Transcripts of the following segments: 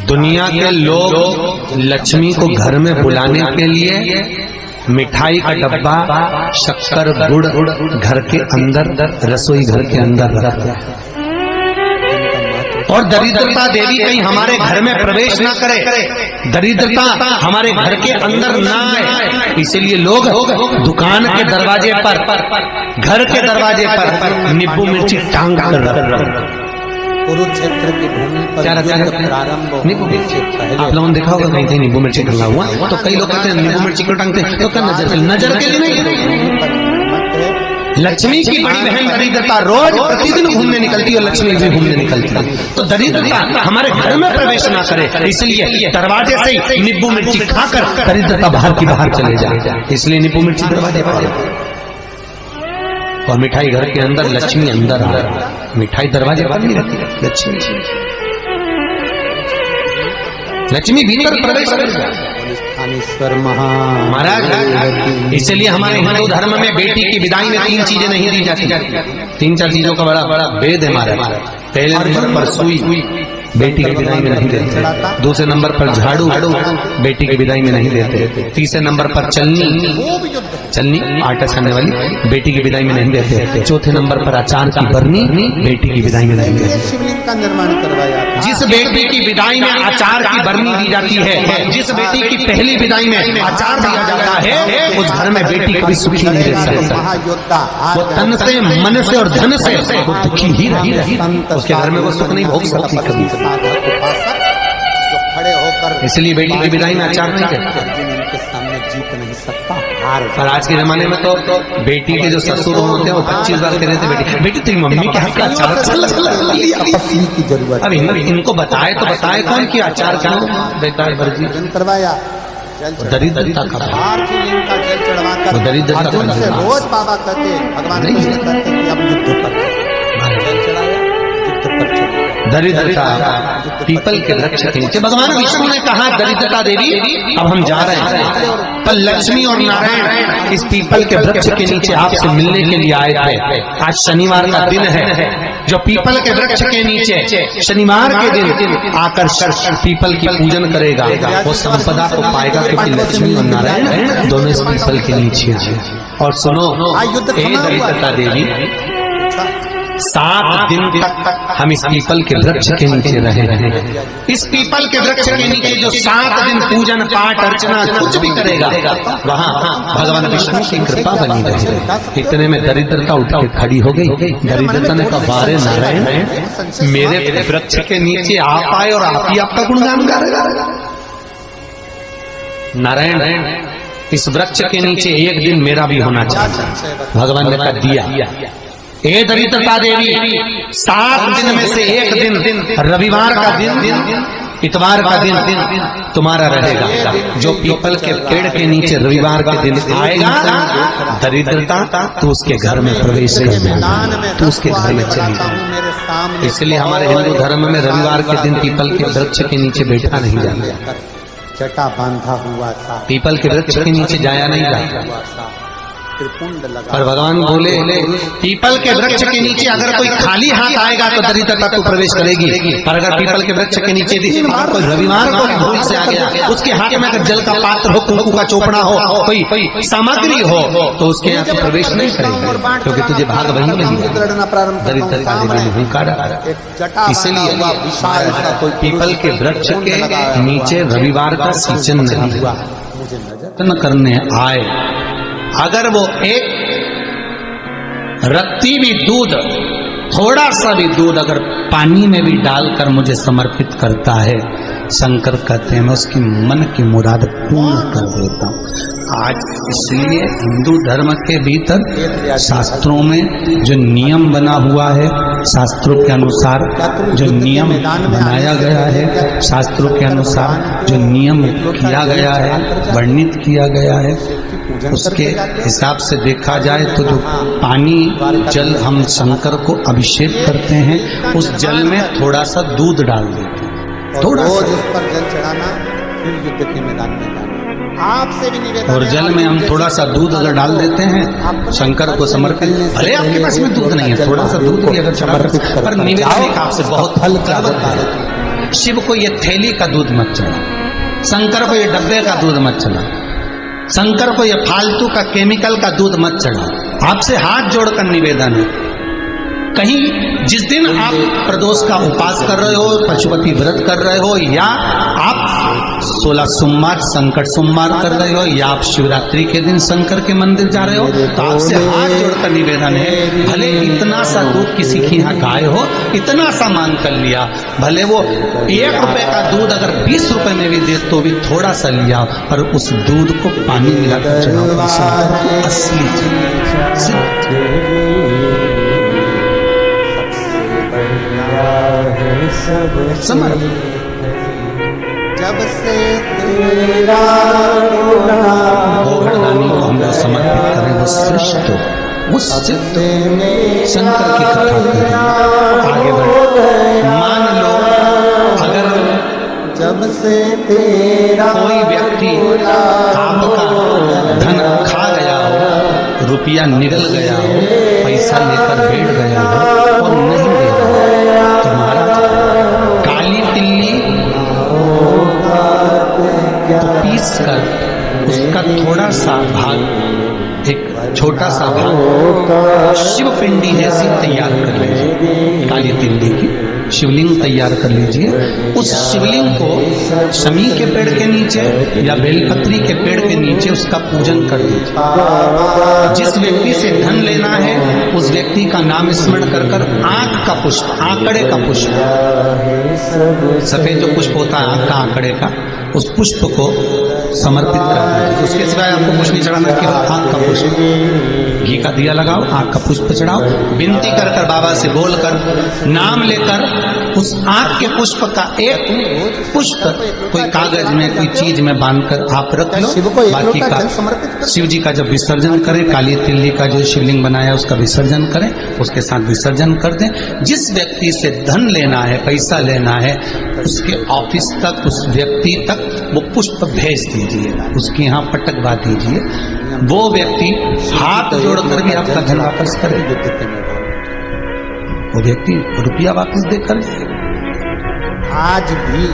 दुनिया के लोग लक्ष्मी को घर में बुलाने के लिए मिठाई का डब्बा, शक्कर, गुड़ घर के अंदर, रसोई घर के अंदर रखते हैं। और दरिद्रता देवी कहीं हमारे घर में प्रवेश ना करे, दरिद्रता हमारे घर के अंदर ना आए, इसलिए लोग दुकान के दरवाजे पर, घर के दरवाजे पर नींबू मिर्ची टांग कर रख। कुरुक्षेत्र की भूमि पर क्या रखा है? प्रारंभ नींबू मिर्ची। आप लोगों ने देखा होगा कहीं कहीं नींबू मिर्ची टंगा हुआ, तो कई लोग कहते हैं नींबू मिर्ची क्यों टांगते हैं? तो क्या नजर के लिए नहीं। लक्ष्मी की बड़ी बहन दरिद्रता रोज प्रतिदिन घूमने निकलती है और लक्ष्मी भी घूमने निकलती है, तो दरिद्रता हमारे घर में प्रवेश ना करे, इसलिए दरवाजे से ही नींबू मिर्ची खाकर दरिद्रता बाहर की बाहर चले जाए, इसलिए नींबू मिर्ची दरवाजे पर। और मिठाई घर के अंदर, लक्ष्मी अंदर आ, मिठाई दरवाजे पर नहीं रहती, लक्ष्मी भीतर प्रवेश कर जाए। महाराज, इसलिए हमारे हिंदू धर्म में बेटी की विदाई में 3 चीजें नहीं दी जाती, 3-4 चीजों का बड़ा बड़ा भेद है हमारा। पहले नंबर पर सुई, बेटी की विदाई में नहीं देते। दूसरे नंबर पर झाड़ू, बेटी की विदाई में नहीं देते। तीसरे नंबर पर चलनी आटा छानने वाली, बेटी की विदाई में नहीं देते। चौथे नंबर पर अचार की बरनी, बेटी की विदाई में नहीं देते। शिवलिंग का निर्माण करवाया था। जिस बेटी की विदाई में अचार की बरनी दी जाती है, जिस बेटी की पहली विदाई में अचार दिया जाता है, उस घर में बेटी कभी सुखी नहीं रह सकता। वो तन से, मन से और धन से वो दुखी ही रही, उसके घर में वो सुख नहीं भोग सकती कभी। जो खड़े होकर, इसलिए बेटी की विदाई में अचार नहीं देते। उनके सामने जीत नहीं सकता। और आज के जमाने में तो बेटी के जो ससुर होते हैं वो 25 बार कह रहे थे, बेटी तेरी मम्मी के हाथ का अचार तपस्वी की जरूरत। अब इनको बताए तो बताए कौन कि अचार क्या बेकार वर्जी करवाया। दरिद्रता का शिवलिंग का जल चढ़वाकर दरिद्रता अर्जुन से रोज बाबा कहते, भगवान कृष्ण कहते कि अब युद्ध पर जल चढ़ाया, युद्ध पर चले। दरिद्रता पीपल के वृक्ष के नीचे, भगवान विष्णु ने कहा दरिद्रता देवी अब हम जा रहे हैं, पर लक्ष्मी और नारायण इस पीपल के वृक्ष के नीचे आपसे मिलने के लिए आए थे। आज शनिवार का दिन है, जो पीपल के वृक्ष के नीचे शनिवार के दिन आकर पीपल की पूजन करेगा वो संपदा को पाएगा, क्योंकि लक्ष्मी और नारायण दोनों इस पीपल के नीचे आए। और सुनो दरिद्रता देवी, 7 दिन तक हम इस पीपल के वृक्ष के नीचे रहे हैं। इस पीपल के वृक्ष के नीचे जो 7 दिन पूजन पाठ अर्चना कुछ भी करेगा, वहाँ भगवान विष्णु की कृपा बनी रहेगी। इतने में दरिद्रता उठ के खड़ी हो गई। दरिद्रता ने कहा, वारे नारायण, मेरे वृक्ष के नीचे आप आए और आप ही आपका गुणगान गा रहे। नारायण, इस वृक्ष के नीचे एक दिन मेरा भी होना चाहिए। भगवान ने कहा, दिया। ए दरिद्रता देवी, 7 दिन में से एक दिन, रविवार का दिन, इतवार का दिन तुम्हारा रहेगा। जो पीपल के पेड़ के नीचे रविवार के दिन आएगा, दरिद्रता तो उसके घर में प्रवेश करेगा, तो उसके घर में चली जाएगी। इसलिए हमारे हिंदू धर्म में रविवार के दिन पीपल के वृक्ष के नीचे बैठा नहीं जाता, जटा बांधा हुआ था, पीपल के वृक्ष के नीचे जाया नहीं जाता। और भगवान बोले, पीपल के वृक्ष के नीचे अगर कोई खाली हाथ आएगा तो दरिद्रता तो प्रवेश करेगी, पर अगर पीपल के वृक्ष के नीचे कोई रविवार को भूल से आ गया, उसके हाथ में अगर जल का पात्र हो, कुंकू का चोपड़ा हो, कोई सामग्री हो, तो उसके यहाँ तो प्रवेश नहीं करेगा, क्योंकि तुझे भाग वही नहीं। दरिद्रता देवी ने कहा, इसलिए पीपल के वृक्ष के नीचे रविवार का सीजन नहीं हुआ, न करने आए। अगर वो एक रत्ती भी दूध, थोड़ा सा भी दूध अगर पानी में भी डालकर मुझे समर्पित करता है, शंकर कहते हैं मैं उसकी मन की मुराद पूर्ण कर देता हूँ। आज इसलिए हिंदू धर्म के भीतर शास्त्रों में जो नियम बना हुआ है, शास्त्रों के अनुसार जो नियम बनाया गया है, शास्त्रों के अनुसार जो नियम किया गया है, वर्णित किया गया है, उसके हिसाब से देखा जाए तो जो पानी जल हम शंकर को अभिषेक करते हैं, उस जल में थोड़ा सा दूध डाल देते हैं, थोड़ा सा उस पर जल चढ़ाना, फिर युद्ध के मैदान में जाना। आपसे भी निवेदन, और जल में हम थोड़ा सा दूध अगर डाल देते हैं शंकर को समर्पित, भले आपके पास में दूध नहीं है, थोड़ा सा दूध भी अगर समर्पित, पर निवेदन आपसे बहुत फल प्राप्त है। शिव को ये थैली का दूध मत चढ़ाओ, शंकर को ये डब्बे का दूध मत चढ़ाओ, शंकर को ये फालतू का केमिकल का दूध मत चढ़ाओ। आपसे हाथ जोड़कर निवेदन है, कहीं जिस दिन आप प्रदोष का उपास कर रहे हो, पशुपति व्रत कर रहे हो, या आप 16 सोमवार संकट सोमवार कर रहे हो, या आप शिवरात्रि के दिन शंकर के मंदिर जा रहे हो, तो आपसे हाथ जोड़कर निवेदन है, भले इतना सा दूध किसी के यहाँ गाय हो, इतना सा मांग कर लिया, भले वो 1 रुपए का दूध अगर 20 रुपए में भी दे तो भी थोड़ा सा लिया, पर उस दूध को पानी मिलाकर चढ़ाओ। असली समर्पण। जब से तेरा वो घरदानी को हम लोग समर्पित करें, वो श्रेष्ठ हो, उस शंकर की कथा करें, आगे बढ़े। मान लो अगर जब से तेरा कोई व्यक्ति आपका धन खा गया हो, रुपया निकल गया हो, पैसा लेकर बैठ गया हो और नहीं दे रहा, तो महाराज काली तिल्ली तो पीस कर उसका थोड़ा सा भाग, एक छोटा सा भाग शिव पिंडी जैसी तैयार कर लीजिए, काली तिल्ली की शिवलिंग तैयार कर लीजिए। उस शिवलिंग को शमी के पेड़ के नीचे या बेलपत्री के पेड़ के नीचे उसका पूजन कर दीजिए। जिस व्यक्ति से धन लेना है उस व्यक्ति का नाम स्मरण कर कर आंख का पुष्प, आंकड़े का पुष्प, सफेद जो पुष्प होता है आंख का आंकड़े का, उस पुष्प को समर्पित कर दीजिए। उसके सिवाय आपको कुछ नहीं चढ़ाना, केवल आंख का पुष्प, घी का दिया लगाओ, आंख का पुष्प चढ़ाओ, विनती कर कर बाबा से बोलकर नाम लेकर उस आंख के पुष्प का एक पुष्प कोई कागज में कोई चीज में बांधकर आप रख लो। बाकी का शिव जी का जब विसर्जन करें, काली तिल्ली का जो शिवलिंग बनाया उसका विसर्जन करें, उसके साथ विसर्जन कर दें। जिस व्यक्ति से धन लेना है, पैसा लेना है, उसके ऑफिस तक, उस व्यक्ति तक वो पुष्प भेज दीजिए, उसके यहाँ पटकवा दीजिए। वो व्यक्ति हाथ जोड़कर भी आपका धन वापस करे, वो व्यक्ति रुपया वापस देकर आज भी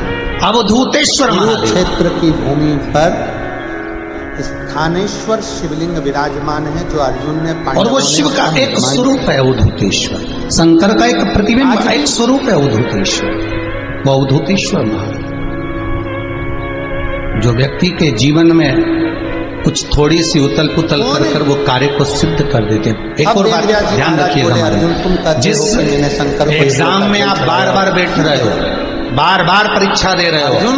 अवधूतेश्वर क्षेत्र की भूमि पर स्थानेश्वर शिवलिंग विराजमान है, जो अर्जुन ने, और वो शिव का एक स्वरूप है अवधूतेश्वर, शंकर का एक प्रतिबिंब, एक स्वरूप है अवधूतेश्वर। वो अवधूतेश्वर महाराज जो व्यक्ति के जीवन में कुछ थोड़ी सी उतल पुतल कर कर वो कार्य को सिद्ध कर देते हैं। एक और बात ध्यान रखिएगा हमारे, जिस एग्जाम में आप बार बार बैठ रहे हो, बार बार परीक्षा दे रहे हो,